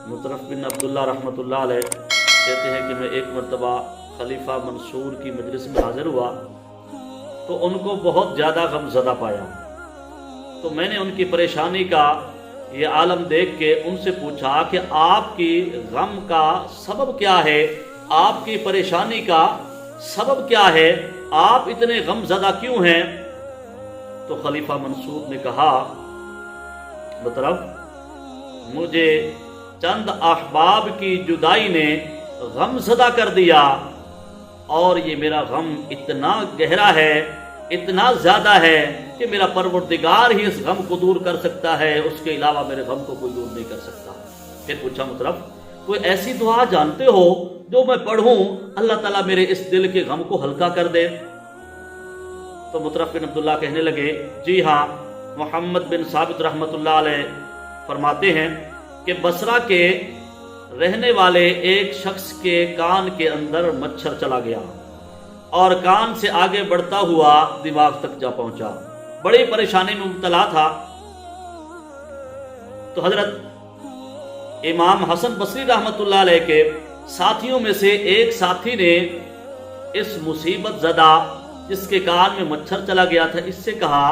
مطرف بن عبداللہ رحمۃ اللہ علیہ کہتے ہیں کہ میں ایک مرتبہ خلیفہ منصور کی مجلس میں حاضر ہوا تو ان کو بہت زیادہ غم زدہ پایا، تو میں نے ان کی پریشانی کا یہ عالم دیکھ کے ان سے پوچھا کہ آپ کی غم کا سبب کیا ہے، آپ کی پریشانی کا سبب کیا ہے، آپ اتنے غم زدہ کیوں ہیں؟ تو خلیفہ منصور نے کہا مطرف مجھے چند احباب کی جدائی نے غم زدہ کر دیا، اور یہ میرا غم اتنا گہرا ہے، اتنا زیادہ ہے کہ میرا پروردگار ہی اس غم کو دور کر سکتا ہے، اس کے علاوہ میرے غم کو کوئی دور نہیں کر سکتا۔ پھر پوچھا مطرف کوئی ایسی دعا جانتے ہو جو میں پڑھوں اللہ تعالیٰ میرے اس دل کے غم کو ہلکا کر دے؟ تو مطرف بن عبداللہ کہنے لگے جی ہاں، محمد بن ثابت رحمۃ اللہ علیہ فرماتے ہیں کہ بصرہ کے رہنے والے ایک شخص کے کان کے اندر مچھر چلا گیا اور کان سے آگے بڑھتا ہوا دماغ تک جا پہنچا، بڑی پریشانی میں مبتلا تھا۔ تو حضرت امام حسن بصری رحمۃ اللہ علیہ کے ساتھیوں میں سے ایک ساتھی نے اس مصیبت زدہ جس کے کان میں مچھر چلا گیا تھا اس سے کہا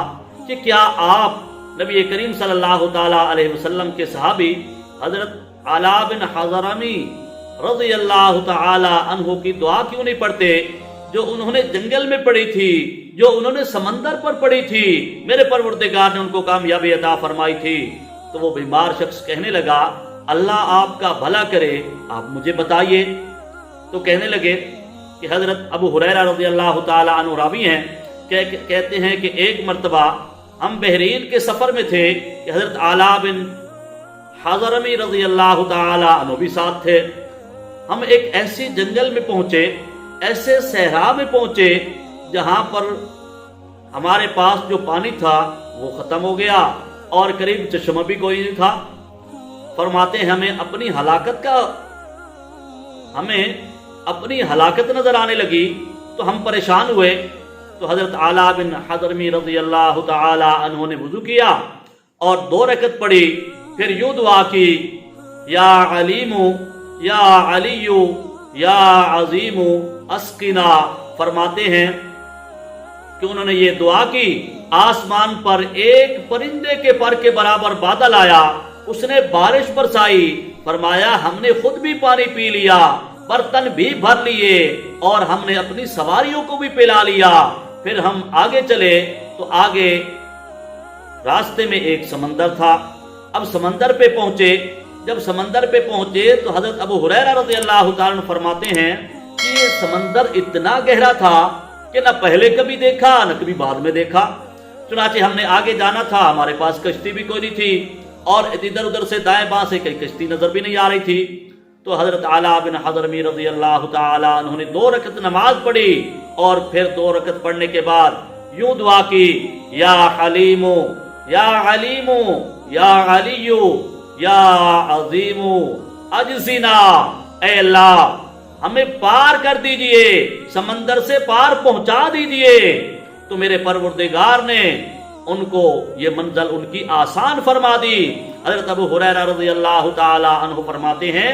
کہ کیا آپ نبی کریم صلی اللہ تعالی علیہ وسلم کے صحابی حضرت علا بن حضرمی رضی اللہ تعالی عنہ کی دعا کیوں نہیں پڑھتے جو انہوں نے جنگل میں پڑھی تھی، جو انہوں نے سمندر پر پڑھی تھی، میرے پروردگار نے ان کو کامیابی عطا فرمائی تھی؟ تو وہ بیمار شخص کہنے لگا اللہ آپ کا بھلا کرے، آپ مجھے بتائیے۔ تو کہنے لگے کہ حضرت ابو ہریرہ رضی اللہ تعالی عنہ راوی ہیں، کہتے ہیں کہ ایک مرتبہ ہم بحرین کے سفر میں تھے کہ حضرت علا بن حضرمی رضی اللہ تعالی عنہ بھی ساتھ تھے۔ ہم ایک ایسی جنگل میں پہنچے، ایسے صحرا میں پہنچے جہاں پر ہمارے پاس جو پانی تھا وہ ختم ہو گیا اور قریب چشمہ بھی کوئی نہیں تھا۔ فرماتے ہیں ہمیں اپنی ہلاکت نظر آنے لگی تو ہم پریشان ہوئے۔ تو حضرت علا بن حضرمی رضی اللہ تعالی عنہ نے وضو کیا اور 2 رکعت پڑھی، پھر یوں دعا کی یا علیم یا علی یا عظیم اسقنا۔ فرماتے ہیں کہ انہوں نے یہ دعا کی، آسمان پر ایک پرندے کے پر کے برابر بادل آیا، اس نے بارش برسائی، فرمایا ہم نے خود بھی پانی پی لیا، برتن بھی بھر لیے اور ہم نے اپنی سواریوں کو بھی پلا لیا۔ پھر ہم آگے چلے تو آگے راستے میں ایک سمندر تھا۔ اب سمندر پہ پہنچے، جب سمندر پہ پہنچے تو حضرت ابو ہریرہ رضی اللہ تعالیٰ عنہ فرماتے ہیں کہ یہ سمندر اتنا گہرا تھا کہ نہ پہلے کبھی دیکھا نہ کبھی بعد میں دیکھا۔ چنانچہ ہم نے آگے جانا تھا، ہمارے پاس کشتی بھی کوئی نہیں تھی اور ادھر ادھر سے دائیں بائیں سے کوئی کشتی نظر بھی نہیں آ رہی تھی۔ تو حضرت علا بن حضرمی رضی اللہ تعالی عنہ نے 2 رکعت نماز پڑھی اور پھر 2 رکعت پڑھنے کے بعد یوں دعا کی یا حلیم یا علیم یا علی یا عظیم اجزنا، اے اللہ ہمیں پار کر دیجئے، سمندر سے پار پہنچا دیجئے۔ تو میرے پروردگار نے ان کو یہ منزل ان کی آسان فرما دی۔ حضرت ابو ہریرہ رضی اللہ تعالی عنہ فرماتے ہیں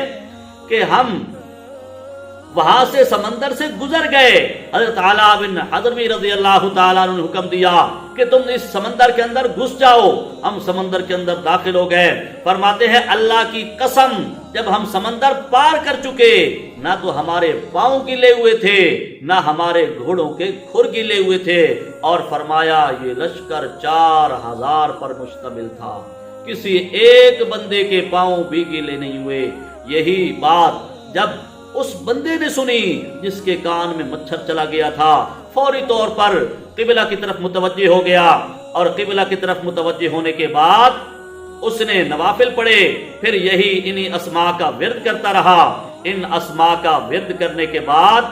کہ ہم وہاں سے سمندر سے گزر گئے، حضرت علا بن حضرمی رضی اللہ تعالیٰ عنہ نے حکم دیا کہ تم اس سمندر کے اندر گھس جاؤ۔ ہم سمندر کے اندر داخل ہو گئے۔ فرماتے ہیں اللہ کی قسم جب ہم سمندر پار کر چکے نہ تو ہمارے پاؤں گلے ہوئے تھے نہ ہمارے گھوڑوں کے کھر گلے ہوئے تھے، اور فرمایا یہ لشکر 4000 پر مشتمل تھا، کسی ایک بندے کے پاؤں بھی گیلے نہیں ہوئے۔ یہی بات جب اس بندے نے سنی جس کے کان میں مچھر چلا گیا تھا، فوری طور پر قبلہ کی طرف متوجہ ہو گیا، اور قبلہ کی طرف متوجہ ہونے کے بعد اس نے نوافل پڑھے، پھر یہی انہی اسماء کا ورد کرتا رہا۔ ان اسماء کا ورد کرنے کے بعد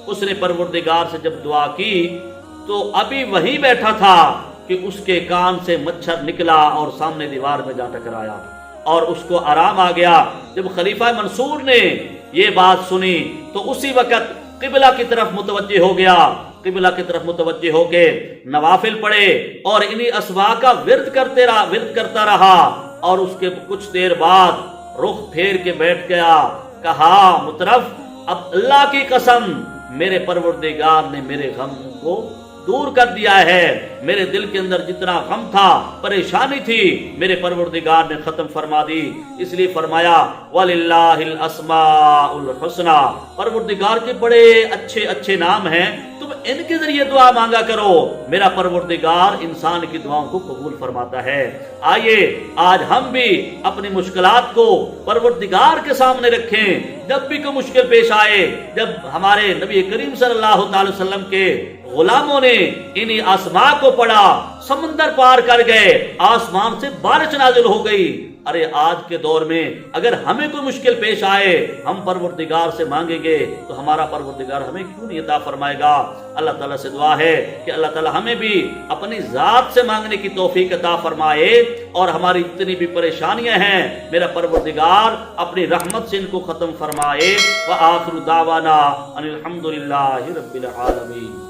اس نے پروردگار سے جب دعا کی تو ابھی وہی بیٹھا تھا کہ اس کے کان سے مچھر نکلا اور سامنے دیوار میں جا ٹکرایا اور اس کو آرام آ گیا۔ جب خلیفہ منصور نے یہ بات سنی تو اسی وقت قبلہ کی طرف متوجہ ہو گیا، قبلہ کی طرف متوجہ ہو کے نوافل پڑھے اور انہی اسماء کا ورد کرتا رہا، اور اس کے کچھ دیر بعد رخ پھیر کے بیٹھ گیا، کہا مترف اب اللہ کی قسم میرے پروردگار نے میرے غم کو دور کر دیا ہے، میرے دل کے اندر جتنا غم تھا، پریشانی تھی، میرے پروردگار نے ختم فرما دی۔ اس لیے فرمایا وَلِلَّهِ الْأَسْمَاءُ الْحُسْنَى، پروردگار کے بڑے اچھے اچھے نام ہیں، تم ان کے ذریعے دعا مانگا کرو، میرا پروردگار انسان کی دعاؤں کو قبول فرماتا ہے۔ آئیے آج ہم بھی اپنی مشکلات کو پروردگار کے سامنے رکھیں، جب بھی کوئی مشکل پیش آئے، جب ہمارے نبی کریم صلی اللہ تعالی وسلم کے غلاموں نے انہی اسماء کو پڑھا، سمندر پار کر گئے، آسمان سے بارش نازل ہو گئی۔ ارے آج کے دور میں اگر ہمیں کوئی مشکل پیش آئے، ہم پروردگار سے مانگیں گے تو ہمارا پروردگار ہمیں کیوں نہیں عطا فرمائے گا؟ اللہ تعالیٰ سے دعا ہے کہ اللہ تعالیٰ ہمیں بھی اپنی ذات سے مانگنے کی توفیق عطا فرمائے، اور ہماری جتنی بھی پریشانیاں ہیں میرا پروردگار اپنی رحمت سے ان کو ختم فرمائے۔ وآخر دعوانا ان الحمد للہ رب العالمین۔